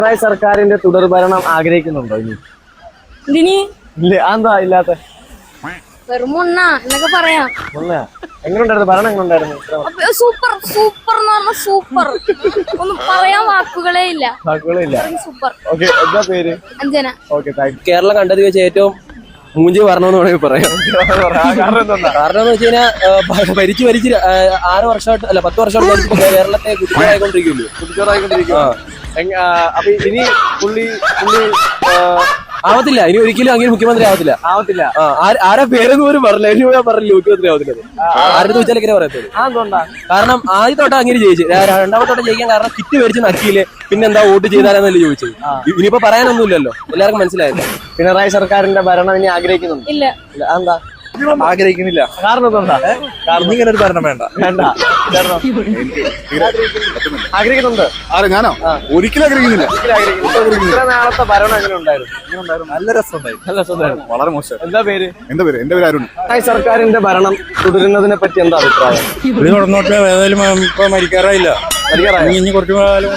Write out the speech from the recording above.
പിണറായി സർക്കാരിന്റെ തുടർഭരണം ആഗ്രഹിക്കുന്നുണ്ടോ ഇനി? ഇല്ല, എന്താ ഇല്ലാത്ത? എന്നൊക്കെ പറയാം. എങ്ങനെയുണ്ടായിരുന്നു ഭരണം? എങ്ങനെയുണ്ടായിരുന്നു? സൂപ്പർ സൂപ്പർ എന്ന് പറഞ്ഞ സൂപ്പർ, ഒന്നും പറയാൻ വാക്കുകളേ ഇല്ല. സൂപ്പർ. ഓക്കെ, എന്താ പേര്? Anjana. Okay, thank you. Kerala കണ്ടത് വെച്ച് ഏറ്റവും മൂഞ്ചി വരണമെന്ന് വേണമെങ്കിൽ പറയാം. കാരണം എന്ന് വെച്ച് കഴിഞ്ഞാൽ ഭരിച്ച് 6 വർഷമായിട്ട് അല്ല 10 വർഷമായിട്ട് കേരളത്തെ കുട്ടികളായിക്കൊണ്ടിരിക്കുന്നു. അപ്പൊ ഇനി പുള്ളി ആവത്തില്ല, ഇനി ഒരിക്കലും അങ്ങനെ മുഖ്യമന്ത്രി ആവത്തില്ല. ആരാ പേരെന്ന് പോലും പറഞ്ഞില്ല, ഇനി ഞാൻ പറഞ്ഞില്ല മുഖ്യമന്ത്രി ആവത്തില്ല. ആരുടെ ചോദിച്ചാൽ ഇങ്ങനെ പറയത്തുള്ളൂ. കാരണം ആദ്യത്തോട്ടം അങ്ങനെ ജയിച്ചു, രണ്ടാമത്തോട്ടം ജയിക്കാൻ കാരണം കിറ്റ് മേടിച്ച് നക്കിയില്ലേ, പിന്നെന്താ വോട്ട് ചെയ്താലെന്നല്ലേ ചോദിച്ചത്. ഇനിയിപ്പോ പറയാനൊന്നുമില്ല, എല്ലാവർക്കും മനസ്സിലായല്ലോ. പിണറായി സർക്കാരിന്റെ ഭരണം ഇനി ആഗ്രഹിക്കുന്നുണ്ട്? ഇല്ല. എന്താ ആഗ്രഹിക്കുന്നില്ല? കാരണം എന്താ? ഇങ്ങനെ ഒരു ഭരണം വേണ്ട. ആഗ്രഹിക്കുന്നുണ്ട്. ഞാനോ? ഒരിക്കലും ആഗ്രഹിക്കുന്നില്ല. ഇത്ര നാളത്തെ ഭരണം എങ്ങനെ ഉണ്ടായിരുന്നു? നല്ല രസമുണ്ടായിരുന്നു. വളരെ മോശം. എന്താ പേര്? എന്റെ പേര് അരുൺ. പിണറായി സർക്കാരിന്റെ ഭരണം തുടരുന്നതിനെ പറ്റി എന്താ അഭിപ്രായം? തുടർന്നോട്ട് ഏതായാലും ഇപ്പൊ മരിക്കാറായില്ല, ഇനി കുറച്ചു കാലം